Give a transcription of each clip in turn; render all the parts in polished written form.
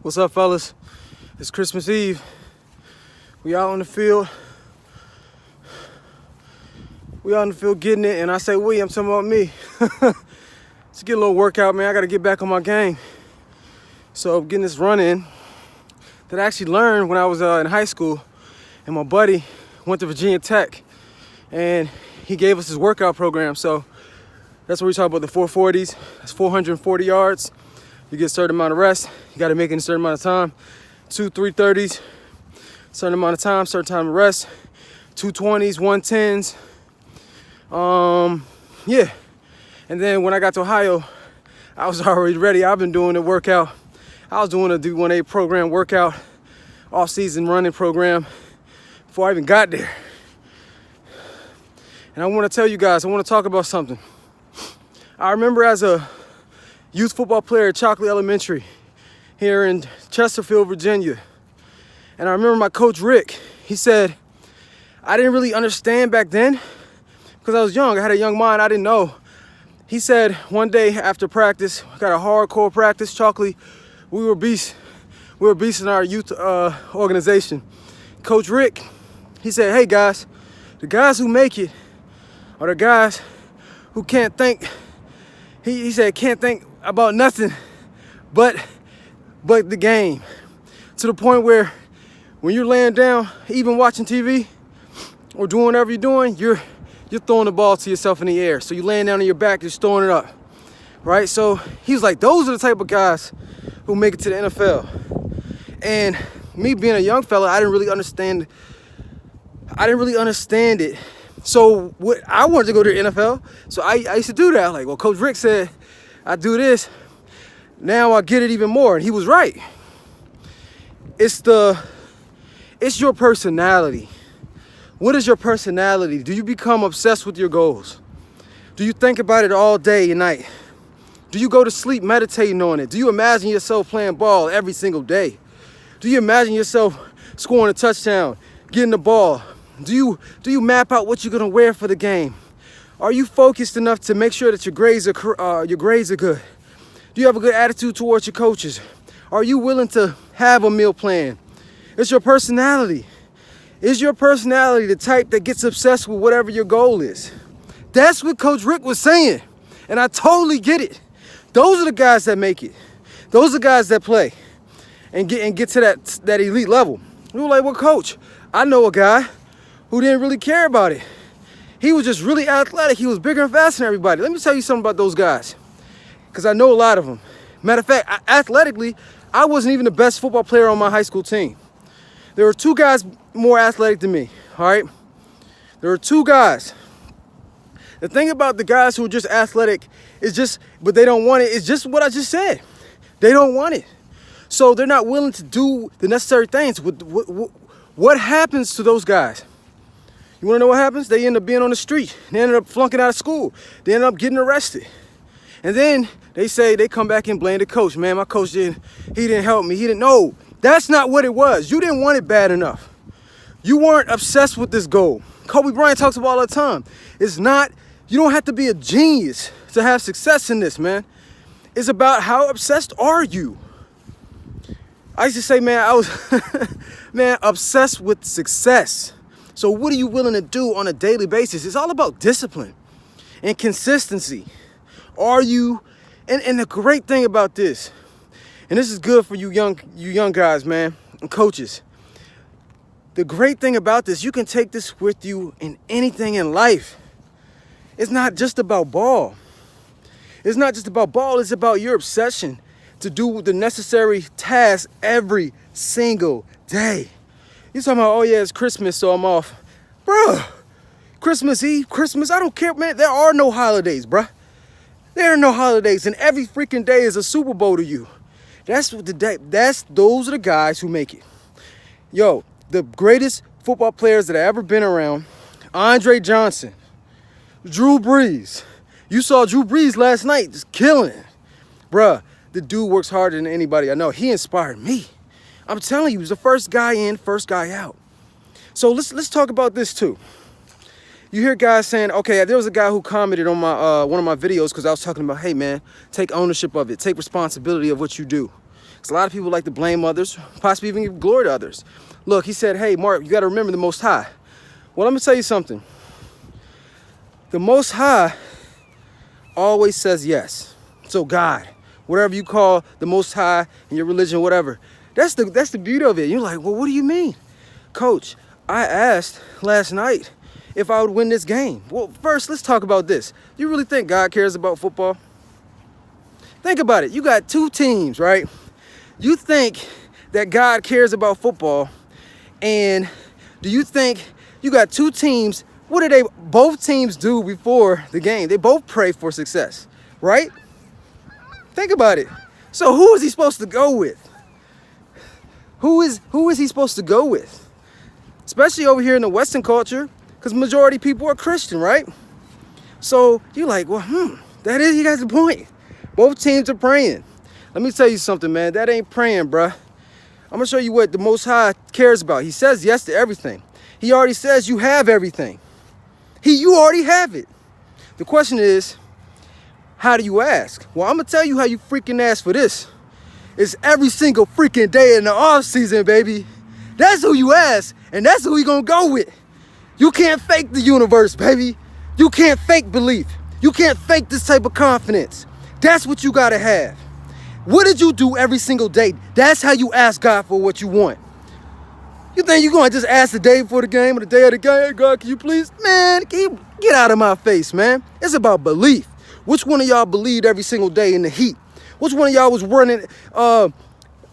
What's up, fellas? It's Christmas Eve. We out on the field. We out in the field getting it, and I say we, I'm talking about me. Let's get a little workout, man. I gotta get back on my game. So getting this run in that I actually learned when I was in high school, and my buddy went to Virginia Tech, and he gave us his workout program. So that's where we talk about the 440s. That's 440 yards. You get a certain amount of rest. You got to make it in a certain amount of time. 2 330s, certain amount of time, certain time of rest. 220s, 110s. Yeah. And then when I got to Ohio, I was already ready. I've been doing the workout. I was doing a D1A program workout, off-season running program before I even got there. And I want to tell you guys, I want to talk about something. I remember as a youth football player at Chalkley Elementary here in Chesterfield, Virginia. And I remember my coach, Rick, he said, I didn't really understand back then because I was young. I had a young mind. I didn't know. He said one day after practice, we got a hardcore practice, Chalkley, we were beasts. We were beasts in our youth organization. Coach Rick, he said, hey guys, the guys who make it are the guys who can't think. He said, can't think about nothing but the game. To the point where when you're laying down, even watching TV or doing whatever you're doing, you're throwing the ball to yourself in the air. So you're laying down on your back, just throwing it up, right? So he was like, those are the type of guys who make it to the NFL. And me being a young fella, I didn't really understand it. So what I wanted to go to the NFL, so I used to do that. Like, well, Coach Rick said, I do this. Now I get it even more, and he was right. It's your personality. What is your personality? Do you become obsessed with your goals? Do you think about it all day and night? Do you go to sleep meditating on it? Do you imagine yourself playing ball every single day? Do you imagine yourself scoring a touchdown, getting the ball? Do you map out what you're gonna wear for the game? Are you focused enough to make sure that your grades are good? Do you have a good attitude towards your coaches? Are you willing to have a meal plan? It's your personality. Is your personality the type that gets obsessed with whatever your goal is? That's what Coach Rick was saying, and I totally get it. Those are the guys that make it. Those are the guys that play and get to that elite level. We were like, well, Coach, I know a guy who didn't really care about it. He was just really athletic. He was bigger and faster than everybody. Let me tell you something about those guys, because I know a lot of them. Matter of fact, athletically, I wasn't even the best football player on my high school team. There were two guys more athletic than me, all right? There were two guys. The thing about the guys who are just athletic is just, but they don't want it, it's just what I just said. They don't want it. So they're not willing to do the necessary things. What happens to those guys? You want to know what happens? They end up being on the street. They ended up flunking out of school. They end up getting arrested. And then they come back and blame the coach. Man, my coach didn't help me. He didn't know. That's not what it was. You didn't want it bad enough. You weren't obsessed with this goal. Kobe Bryant talks about all the time. You don't have to be a genius to have success in this, man. It's about how obsessed are you? I used to say, man, I was obsessed with success. So what are you willing to do on a daily basis? It's all about discipline and consistency. Are you, and the great thing about this, and this is good for you young guys, man, and coaches. The great thing about this, you can take this with you in anything in life. It's not just about ball. It's not just about ball, it's about your obsession to do the necessary tasks every single day. You're talking about, oh yeah, it's Christmas, so I'm off. Bruh, Christmas Eve, Christmas, I don't care, man. There are no holidays, bruh. There are no holidays, and every freaking day is a Super Bowl to you. Those are the guys who make it. Yo, the greatest football players that have ever been around, Andre Johnson, Drew Brees. You saw Drew Brees last night, just killing it. Bruh, the dude works harder than anybody I know. He inspired me. I'm telling you, he was the first guy in, first guy out. So let's talk about this too. You hear guys saying, okay, there was a guy who commented on my one of my videos because I was talking about, hey man, take ownership of it, take responsibility of what you do. Because a lot of people like to blame others, possibly even give glory to others. Look, he said, hey, Mark, you got to remember the Most High. Well, let me tell you something. The Most High always says yes. So God, whatever you call the Most High in your religion, whatever. That's the beauty of it. You're like, well, what do you mean? Coach, I asked last night if I would win this game. Well, first, let's talk about this. You really think God cares about football? Think about it. You got two teams, right? You think that God cares about football, and do you think you got two teams? What do they both teams do before the game? They both pray for success, right? Think about it. So who is he supposed to go with? Who is he supposed to go with? Especially over here in the Western culture, because majority of people are Christian, right? So you're like, well, that is, you got the point. Both teams are praying. Let me tell you something, man. That ain't praying, bruh. I'm going to show you what the Most High cares about. He says yes to everything. He already says you have everything. You already have it. The question is, how do you ask? Well, I'm going to tell you how you freaking ask for this. It's every single freaking day in the off season, baby. That's who you ask, and that's who we going to go with. You can't fake the universe, baby. You can't fake belief. You can't fake this type of confidence. That's what you got to have. What did you do every single day? That's how you ask God for what you want. You think you're going to just ask the day before the game or the day of the game, hey, God, can you please? Man, can you get out of my face, man. It's about belief. Which one of y'all believed every single day in the heat? Which one of y'all was running 400s,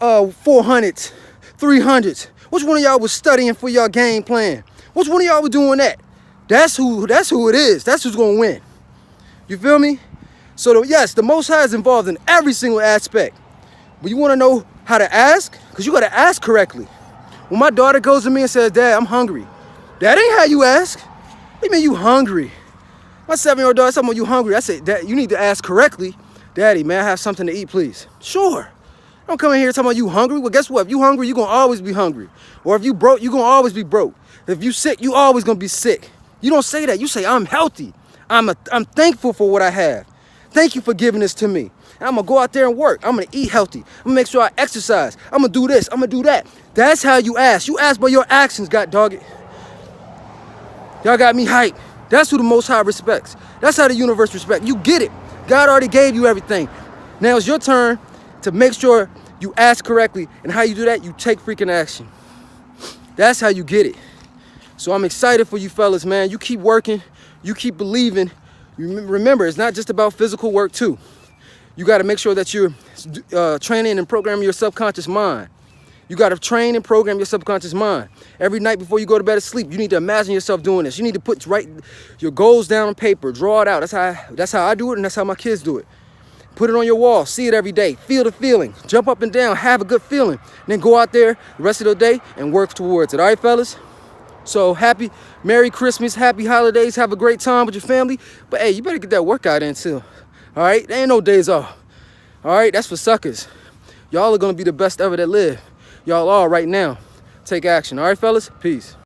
300s? Which one of y'all was studying for your game plan? Which one of y'all was doing that? That's who it is. That's who's going to win. You feel me? So, yes, the Most High is involved in every single aspect. But you want to know how to ask? Because you got to ask correctly. When my daughter goes to me and says, Dad, I'm hungry. That ain't how you ask. What do you mean you hungry? My 7-year-old daughter said, you hungry. I said, Dad, you need to ask correctly. Daddy, may I have something to eat, please? Sure. Don't come in here talking about you hungry. Well, guess what? If you hungry, you're going to always be hungry. Or if you broke, you're going to always be broke. If you sick, you always going to be sick. You don't say that. You say, I'm healthy. I'm thankful for what I have. Thank you for giving this to me. And I'm going to go out there and work. I'm going to eat healthy. I'm going to make sure I exercise. I'm going to do this. I'm going to do that. That's how you ask. You ask by your actions, God dog it. Y'all got me hyped. That's who the Most High respects. That's how the universe respects. You get it. God already gave you everything. Now it's your turn to make sure you ask correctly. And how you do that, you take freaking action. That's how you get it. So I'm excited for you fellas, man. You keep working. You keep believing. Remember, it's not just about physical work, too. You got to make sure that you're training and programming your subconscious mind. You got to train and program your subconscious mind. Every night before you go to bed to sleep, you need to imagine yourself doing this. You need to put your goals down on paper, draw it out. That's how I do it, and that's how my kids do it. Put it on your wall, see it every day, feel the feeling, jump up and down, have a good feeling, and then go out there the rest of the day and work towards it. All right, fellas? So Merry Christmas, happy holidays, have a great time with your family. But hey, you better get that workout in too. All right, there ain't no days off. All right, that's for suckers. Y'all are gonna be the best ever that live. Y'all are right now. Take action. All right, fellas? Peace.